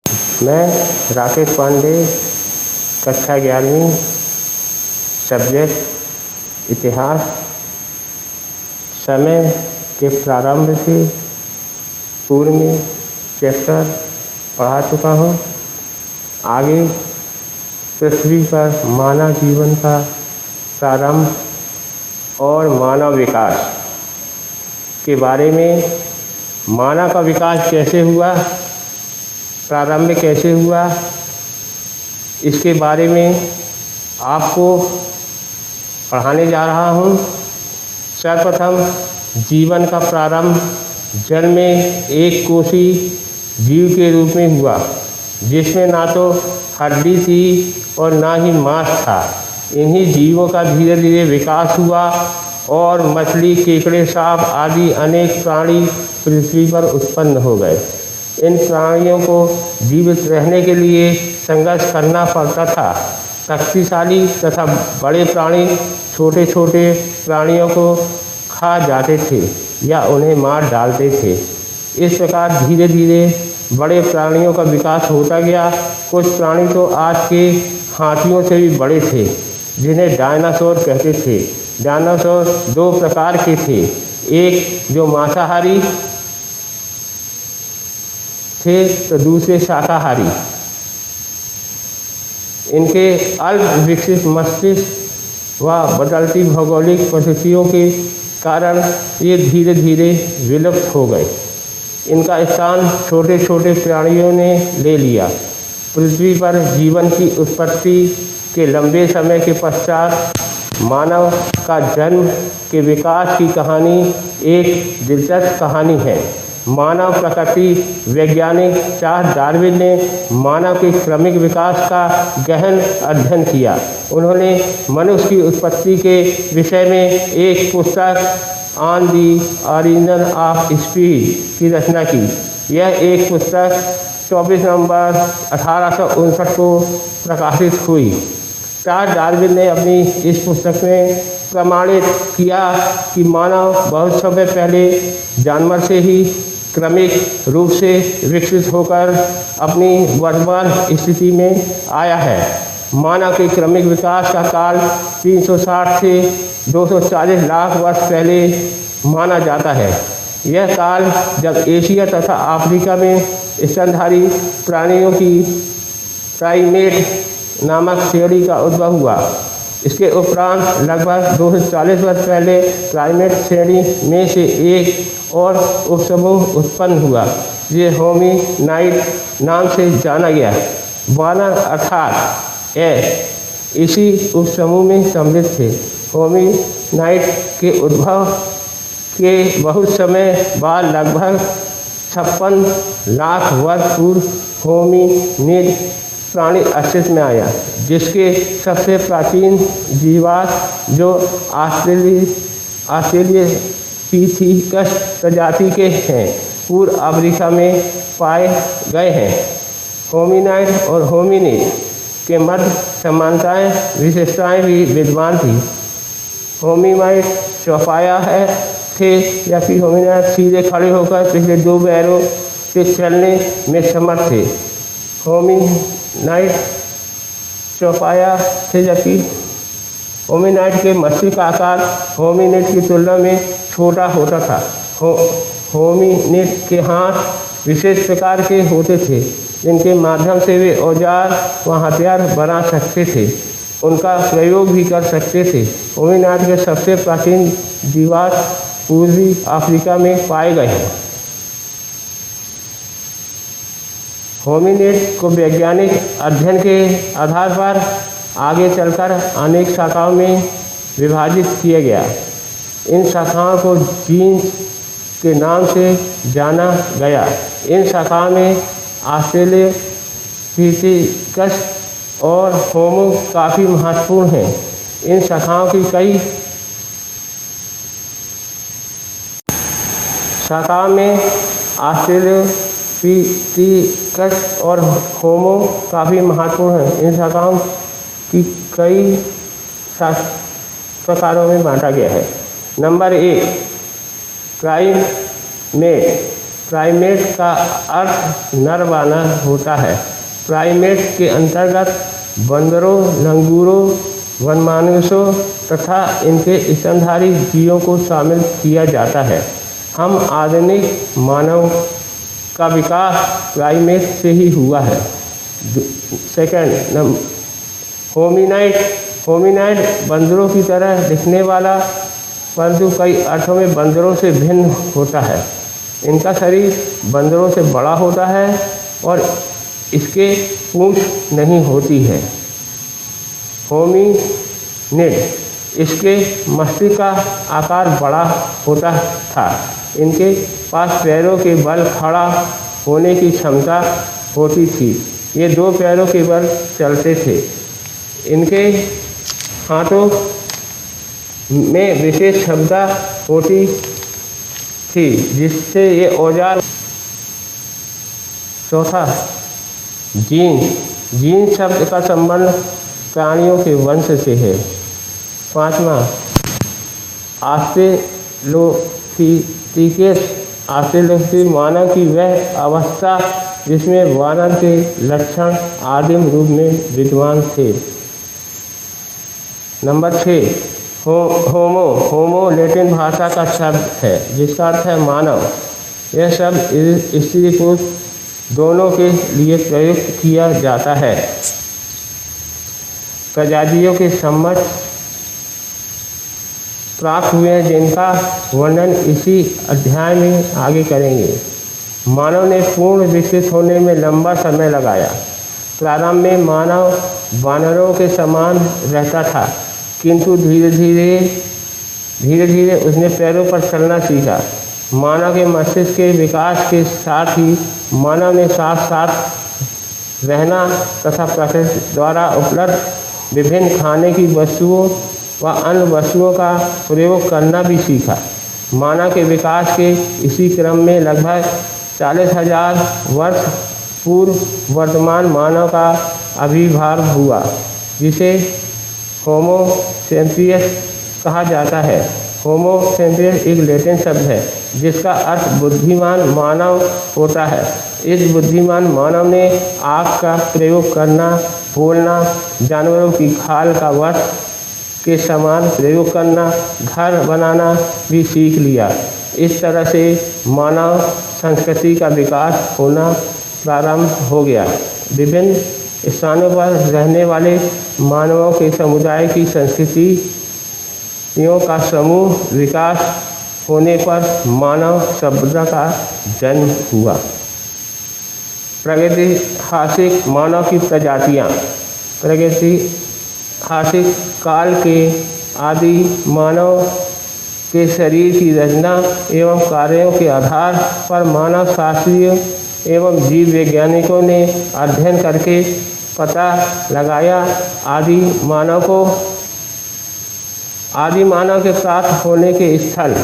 मैं राकेश पांडे, कक्षा 11वीं, सब्जेक्ट इतिहास, समय के प्रारंभ से पूर्व में चैप्टर पढ़ा चुका हूँ। आगे पृथ्वी पर मानव जीवन का प्रारंभ और मानव विकास के बारे में, मानव का विकास कैसे हुआ, प्रारंभ कैसे हुआ, इसके बारे में आपको पढ़ाने जा रहा हूँ। सर्वप्रथम जीवन का प्रारंभ जल में एक कोशी जीव के रूप में हुआ, जिसमें ना तो हड्डी थी और ना ही मांस था। इन्हीं जीवों का धीरे धीरे विकास हुआ और मछली, केकड़े, सांप आदि अनेक प्राणी पृथ्वी पर उत्पन्न हो गए। इन प्राणियों को जीवित रहने के लिए संघर्ष करना पड़ता था। शक्तिशाली तथा बड़े प्राणी छोटे छोटे प्राणियों को खा जाते थे या उन्हें मार डालते थे। इस प्रकार धीरे धीरे बड़े प्राणियों का विकास होता गया। कुछ प्राणी तो आज के हाथियों से भी बड़े थे, जिन्हें डायनासोर कहते थे। डायनासोर दो प्रकार के थे, एक जो मांसाहारी थे तो दूसरे शाकाहारी। इनके अल्प विकसित मस्तिष्क व बदलती भौगोलिक परिस्थितियों के कारण ये धीरे धीरे विलुप्त हो गए। इनका स्थान छोटे छोटे प्राणियों ने ले लिया। पृथ्वी पर जीवन की उत्पत्ति के लंबे समय के पश्चात मानव का जन्म के विकास की कहानी एक दिलचस्प कहानी है। मानव प्रकृति वैज्ञानिक चार्ल्स डार्विन ने मानव के क्रमिक विकास का गहन अध्ययन किया। उन्होंने मनुष्य की उत्पत्ति के विषय में एक पुस्तक on the origin of species की रचना की। यह एक पुस्तक 24 नवंबर 1859 को प्रकाशित हुई। चार्ल्स डार्विन ने अपनी इस पुस्तक में प्रमाणित किया कि मानव बहुत समय पहले जानवर से ही क्रमिक रूप से विकसित होकर अपनी वर्तमान स्थिति में आया है। मानव के क्रमिक विकास का काल 360 से 240 लाख वर्ष पहले माना जाता है। यह काल जब एशिया तथा अफ्रीका में स्तनधारी प्राणियों की प्राइमेट नामक श्रेणी का उद्भव हुआ। इसके उपरांत लगभग 240 वर्ष पहले प्राइमेट श्रेणी में से एक और उपसमूह उत्पन्न हुआ, ये होमिनाइड नाम से जाना गया। वानर अर्थात इसी उपसमूह में सम्मिलित थे। होमिनाइड के उद्भव के बहुत समय बाद लगभग 56 लाख वर्ष पूर्व होमिनिड प्राणी अस्तित्व में आया, जिसके सबसे प्राचीन जीवाश्म जो ऑस्ट्रेलोपिथेकस प्रजाति के हैं, पूर्व अफ्रीका में पाए गए हैं। होमिनाइड और होमिनिड के मध्य समानताएं विशेषताएं भी विद्यमान थी। होमिनाइड चौपाया थे, जबकि होमिनाइड सीधे खड़े होकर पिछले दो पैरों से चलने में समर्थ थे। होमिनाइड चौपाया थे, जबकि होमिनाइड के मस्तिष्क का आकार होमिनिड की तुलना में छोटा होता था। होमिनिड के हाथ विशेष प्रकार के होते थे, जिनके माध्यम से वे औजार व हथियार बना सकते थे, उनका प्रयोग भी कर सकते थे। होमिनाइड के सबसे प्राचीन जीवाश्म पूर्वी अफ्रीका में पाए गए हैं। होमिनिड को वैज्ञानिक अध्ययन के आधार पर आगे चलकर अनेक शाखाओं में विभाजित किया गया। इन शाखाओं को जीन्स के नाम से जाना गया। इन शाखाओं में ऑस्ट्रेलोपिथेकस और होमो काफ़ी महत्वपूर्ण हैं। इन शाखाओं की कई शाखाओं में ऑस्ट्रेलोपिथेकस और होमो काफ़ी महत्वपूर्ण हैं। इन शाखाओं की कई प्रकारों में बांटा गया है। Number 1, primate. प्राइमेट का अर्थ नर वानर होता है। प्राइमेट के अंतर्गत बंदरों, लंगूरों, वनमानुषों तथा इनके स्तनधारी जीवों को शामिल किया जाता है। हम आधुनिक मानव का विकास प्राइमेट से ही हुआ है। सेकंड, होमिनाइड बंदरों की तरह दिखने वाला परंतु कई अर्थों में बंदरों से भिन्न होता है। इनका शरीर बंदरों से बड़ा होता है और इसके पूंछ नहीं होती है। होमिनिड, इसके मस्तिष्क का आकार बड़ा होता था। इनके पास पैरों के बल खड़ा होने की क्षमता होती थी। ये 2 पैरों के बल चलते थे। इनके हाथों में विशेष क्षमता होती थी जिससे ये औजार। चौथा, जीन शब्द का संबंध प्राणियों के वंश से है। 5वां, ऑस्ट्रेलोपिथेकस मानव की वह अवस्था जिसमें वानर के लक्षण आदिम रूप में विद्यमान थे। नंबर 6, होमो लैटिन भाषा का शब्द है जिसका अर्थ है मानव। यह शब्द स्त्री पुरुष दोनों के लिए प्रयुक्त किया जाता है। प्रजातियों के समझ प्राप्त हुए हैं जिनका वर्णन इसी अध्याय में आगे करेंगे। मानव ने पूर्ण विकसित होने में लंबा समय लगाया। प्रारंभ में मानव वानरों के समान रहता था, किंतु धीरे धीरे उसने पैरों पर चलना सीखा। मानव के मस्तिष्क के विकास के साथ ही मानव ने साथ साथ रहना तथा प्रकृति द्वारा उपलब्ध विभिन्न खाने की वस्तुओं व अन्य वस्तुओं का प्रयोग करना भी सीखा। मानव के विकास के इसी क्रम में लगभग 40,000 वर्ष पूर्व वर्तमान मानव का आविर्भाव हुआ, जिसे होमो सेपियंस कहा जाता है। होमो सेपियंस एक लैटिन शब्द है जिसका अर्थ बुद्धिमान मानव होता है। इस बुद्धिमान मानव ने आँख का प्रयोग करना, बोलना, जानवरों की खाल का वस्त्र के समान प्रयोग करना, घर बनाना भी सीख लिया। इस तरह से मानव संस्कृति का विकास होना प्रारंभ हो गया। विभिन्न स्थानों पर रहने वाले मानवों के समुदाय की संस्कृतियों का समूह विकास होने पर मानव सभ्यता का जन्म हुआ। प्रागैतिहासिक मानव की प्रजातियाँ। प्रागैतिहासिक काल के आदि मानव के शरीर की रचना एवं कार्यों के आधार पर मानव शास्त्रियों एवं जीव वैज्ञानिकों ने अध्ययन करके पता लगाया। आदि मानव के प्राप्त होने के स्थल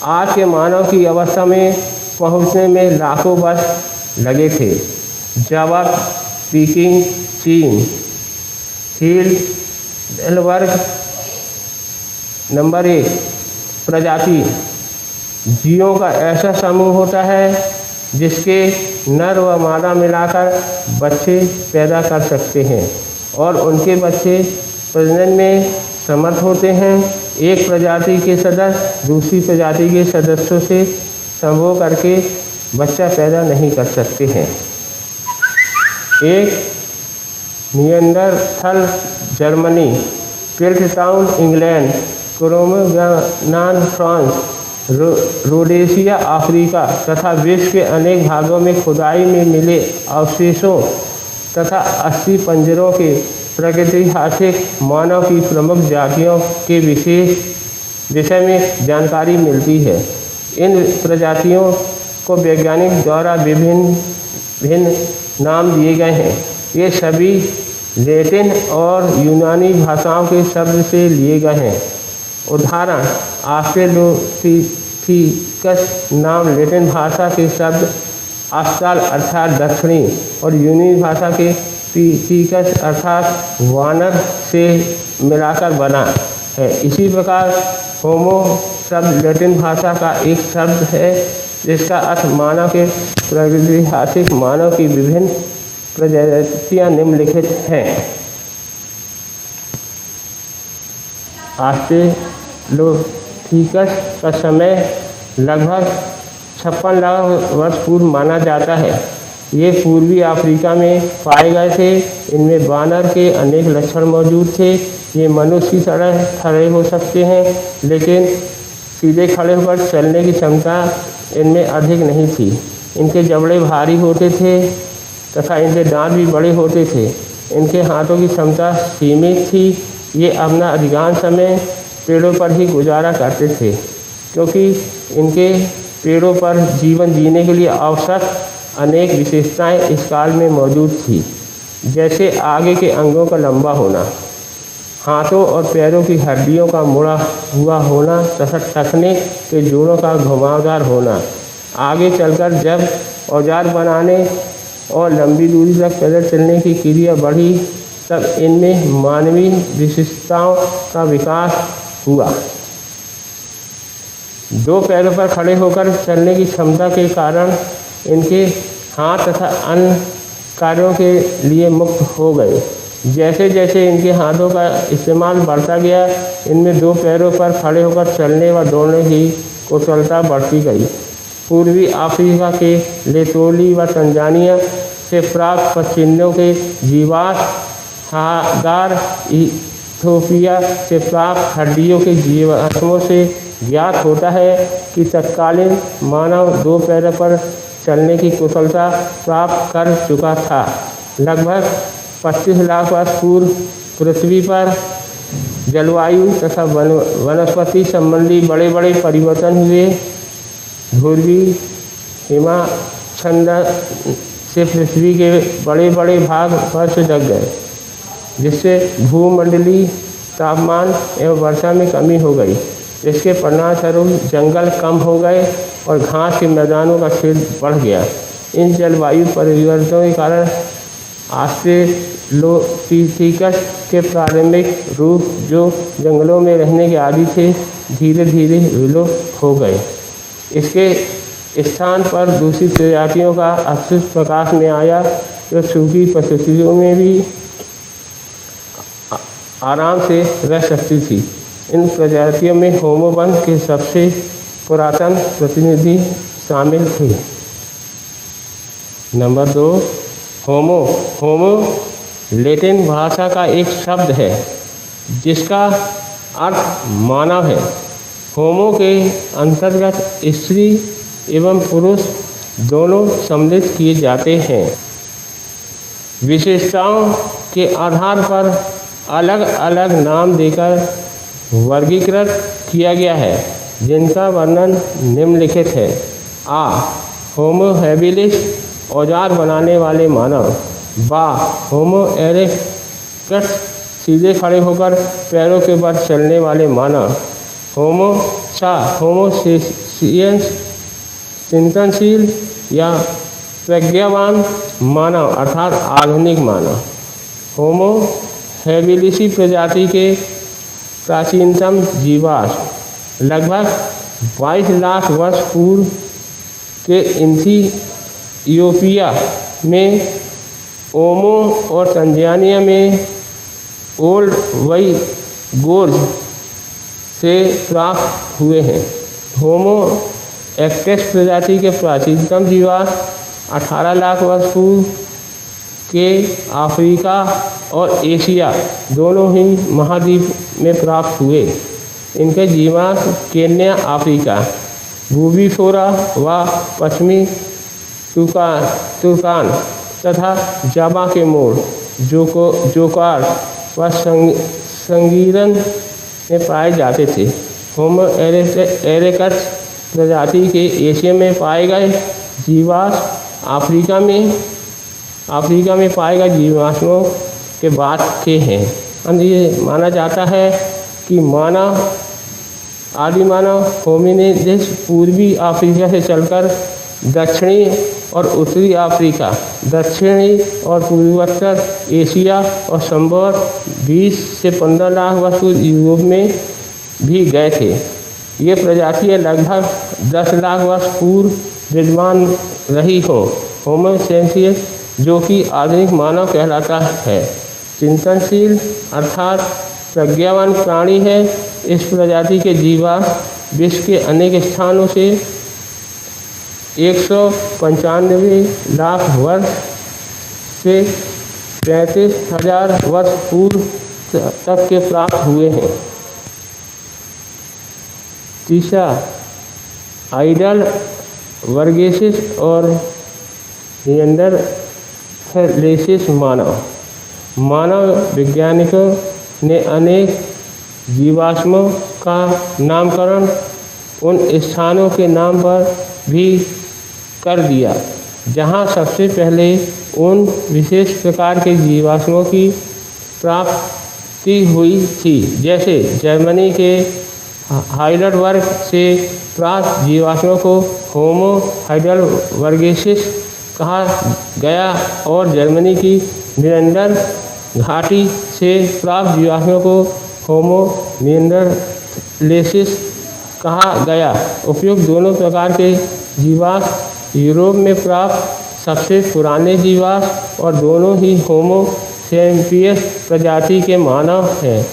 आज के मानव की अवस्था में पहुंचने में लाखों वर्ष लगे थे। जावा, पीकिंग, चीन, हील्डबर्ग। नंबर 1, प्रजाति जीवों का ऐसा समूह होता है जिसके नर व मादा मिलाकर बच्चे पैदा कर सकते हैं और उनके बच्चे प्रजनन में समर्थ होते हैं। एक प्रजाति के सदस्य दूसरी प्रजाति के सदस्यों से संभोग करके बच्चा पैदा नहीं कर सकते हैं। एक Neanderthal Germany, Piltdown England, Cro-Magnon France, Rhodesia Africa तथा विश्व के अनेक भागों में खुदाई में मिले अवशेषों तथा अस्थि पंजरों के प्रागैतिहासिक मानव की प्रमुख जातियों के विषय में जानकारी मिलती है। इन प्रजातियों को वैज्ञानिक द्वारा भिन्न नाम दिए गए हैं। ये सभी लैटिन और यूनानी भाषाओं के शब्द से लिए गए हैं। उदाहरण, ऑस्ट्रेलोपिथेकस नाम लैटिन भाषा के शब्द ऑस्ट्राल अर्थात दक्षिणी और यूनानी भाषा के पिथिकस अर्थात वानर से मिलाकर बना है। इसी प्रकार होमो शब्द लैटिन भाषा का एक शब्द है जिसका अर्थ मानव के प्रागैतिहासिक मानव की विभिन्न प्रजातियां निम्नलिखित हैं। ऑस्ट्रेलोपिथेकस का समय लगभग 56 लाख वर्ष पूर्व माना जाता है। ये पूर्वी अफ्रीका में पाए गए थे। इनमें बानर के अनेक लक्षण मौजूद थे। ये मनुष्य की तरह खड़े हो सकते हैं, लेकिन सीधे खड़े होकर चलने की क्षमता इनमें अधिक नहीं थी। इनके जबड़े भारी होते थे तथा इनके दांत भी बड़े होते थे। इनके हाथों की क्षमता सीमित थी। ये अपना अधिकांश समय पेड़ों पर ही गुजारा करते थे, क्योंकि इनके पेड़ों पर जीवन जीने के लिए आवश्यक अनेक विशेषताएं इस काल में मौजूद थी, जैसे आगे के अंगों का लंबा होना, हाथों और पैरों की हड्डियों का मुड़ा हुआ होना तथा टखने के जोड़ों का घुमावदार होना। आगे चलकर जब औजार बनाने और लंबी दूरी तक पैदल चलने की क्रिया बढ़ी, तब इनमें मानवीय विशिष्टताओं का विकास हुआ। दो पैरों पर खड़े होकर चलने की क्षमता के कारण इनके हाथ तथा अन्य कार्यों के लिए मुक्त हो गए। जैसे जैसे इनके हाथों का इस्तेमाल बढ़ता गया, इनमें दो पैरों पर खड़े होकर चलने व दौड़ने की कुशलता बढ़ती गई। पूर्वी अफ्रीका के लेसोथो व तंजानिया से प्राप्त पश्चिमियों के जीवाश्मागार इथियोपिया से प्राप्त हड्डियों के जीवाश्मों से ज्ञात होता है कि तत्कालीन मानव दो पैरों पर चलने की कुशलता प्राप्त कर चुका था। लगभग 25 लाख वर्ष पूर्व पृथ्वी पर जलवायु तथा वनस्पति संबंधी बड़े बड़े परिवर्तन हुए। ध्रुवीय हिमाच्छादन से पृथ्वी के बड़े बड़े भाग बर्फ से ढक गए, जिससे भूमंडलीय तापमान एवं वर्षा में कमी हो गई। इसके परिणामस्वरूप जंगल कम हो गए और घास के मैदानों का क्षेत्र बढ़ गया। इन जलवायु परिवर्तनों के कारण ऑस्ट्रेलोपिथेकस के प्रारंभिक रूप, जो जंगलों में रहने के आदी थे, धीरे धीरे विलुप्त हो गए। इसके स्थान पर दूसरी प्रजातियों का अस्तित्व प्रकाश में आया, जो सूखी परिस्थितियों में भी आराम से रह सकती थी। इन प्रजातियों में होमो वंश के सबसे पुरातन प्रतिनिधि शामिल थे। नंबर 2, होमो। होमो लैटिन भाषा का एक शब्द है जिसका अर्थ मानव है। होमो के अंतर्गत स्त्री एवं पुरुष दोनों सम्मिलित किए जाते हैं। विशेषताओं के आधार पर अलग अलग नाम देकर वर्गीकृत किया गया है, जिनका वर्णन निम्नलिखित है। होमो हैबिलिस, औजार बनाने वाले मानव। होमो इरेक्टस, सीधे खड़े होकर पैरों के बल चलने वाले मानव। होमो सेपियंस, चिंतनशील या प्रज्ञावान मानव अर्थात आधुनिक मानव। होमो हैबिलिसी प्रजाति के प्राचीनतम जीवाश्म लगभग 22 लाख वर्ष पूर्व के इथियोपिया में, ओमो और तंजानिया में ओल्ड वाइगोर्ज से प्राप्त हुए हैं। होमो इरेक्टस प्रजाति के प्राचीनतम जीवाश्म 18 लाख वर्ष पूर्व के अफ्रीका और एशिया दोनों ही महाद्वीप में प्राप्त हुए। इनके जीवाश्म केन्या, अफ्रीका, बूबीफोरा व पश्चिमी तुर्कान तथा जावा के मोड़, जोकार व संगीरन में पाए जाते थे। होमो इरेक्टस प्रजाति के एशिया में पाए गए जीवाश्म अफ्रीका में पाए गए जीवाश्मों के बाद के हैं। ये माना जाता है कि आदि मानव होमिनिड्स पूर्वी अफ्रीका से चलकर दक्षिणी और उत्तरी अफ्रीका, दक्षिणी और पूर्वोत्तर एशिया और संभवतः 20 से 15 लाख वर्ष यूरोप में भी गए थे। ये प्रजातियां लगभग 10 लाख वर्ष पूर्व विद्वान रही हो। होमो सेपियंस जो कि आधुनिक मानव कहलाता है, चिंतनशील अर्थात प्रज्ञावान प्राणी है। इस प्रजाति के जीवा विश्व के अनेक स्थानों से 195 लाख वर्ष से 35,000 वर्ष पूर्व तक के प्राप्त हुए हैं। तीसरा, आइडल वर्गेसिस और निएंडरथैलेसिस मानव वैज्ञानिकों ने अनेक जीवाश्मों का नामकरण उन स्थानों के नाम पर भी कर दिया जहां सबसे पहले उन विशेष प्रकार के जीवाश्मों की प्राप्ति हुई थी। जैसे जर्मनी के हाइडेलबर्ग से प्राप्त जीवाश्मों को होमो हाइडेलबर्गेसिस कहा गया और जर्मनी की निएंडर घाटी से प्राप्त जीवाश्मों को होमो निएंडरथैलेसिस कहा गया। उपयुक्त दोनों प्रकार के जीवाश्म यूरोप में प्राप्त सबसे पुराने जीवाश्म और दोनों ही होमो सेपियंस प्रजाति के मानव हैं।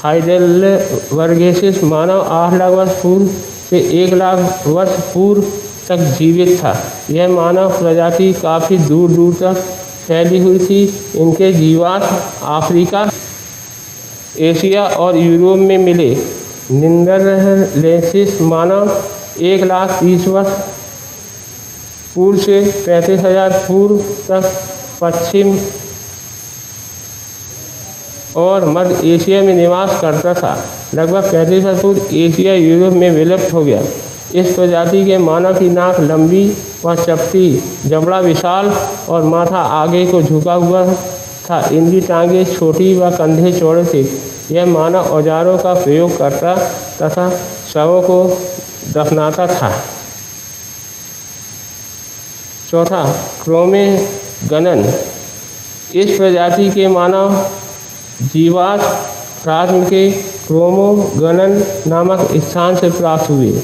हाइडेलबर्गेसिस मानव 8 लाख वर्ष पूर्व से 1 लाख वर्ष पूर्व तक जीवित था। यह मानव प्रजाति काफ़ी दूर दूर तक फैली हुई थी। इनके जीवाश्म अफ्रीका, एशिया और यूरोप में मिले। निएंडरथैलेसिस मानव 1,30,000 वर्ष पूर्व से 35,000 पूर्व तक पश्चिम और मध्य एशिया में निवास करता था। लगभग 35,000 पूर्व एशिया यूरोप में विलुप्त हो गया। इस प्रजाति के मानव की नाक लंबी व चपटी, जबड़ा विशाल और माथा आगे को झुका हुआ था। इनकी टांगें छोटी व कंधे चौड़े थे। यह मानव औजारों का प्रयोग करता तथा शवों को दफनाता था। चौथा, क्रो-मैगनन। इस प्रजाति के मानव जीवाश्म प्राच्य के क्रो-मैगनन नामक स्थान से प्राप्त हुए।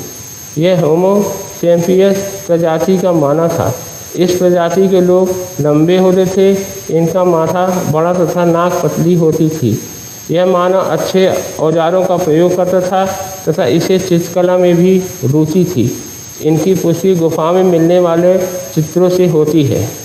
यह होमो सेपियंस प्रजाति का मानव था। इस प्रजाति के लोग लंबे होते थे। इनका माथा बड़ा तथा नाक पतली होती थी। यह मानव अच्छे औजारों का प्रयोग करता था तथा इसे चित्रकला में भी रुचि थी। इनकी पुष्टि गुफा में मिलने वाले चित्रों से होती है।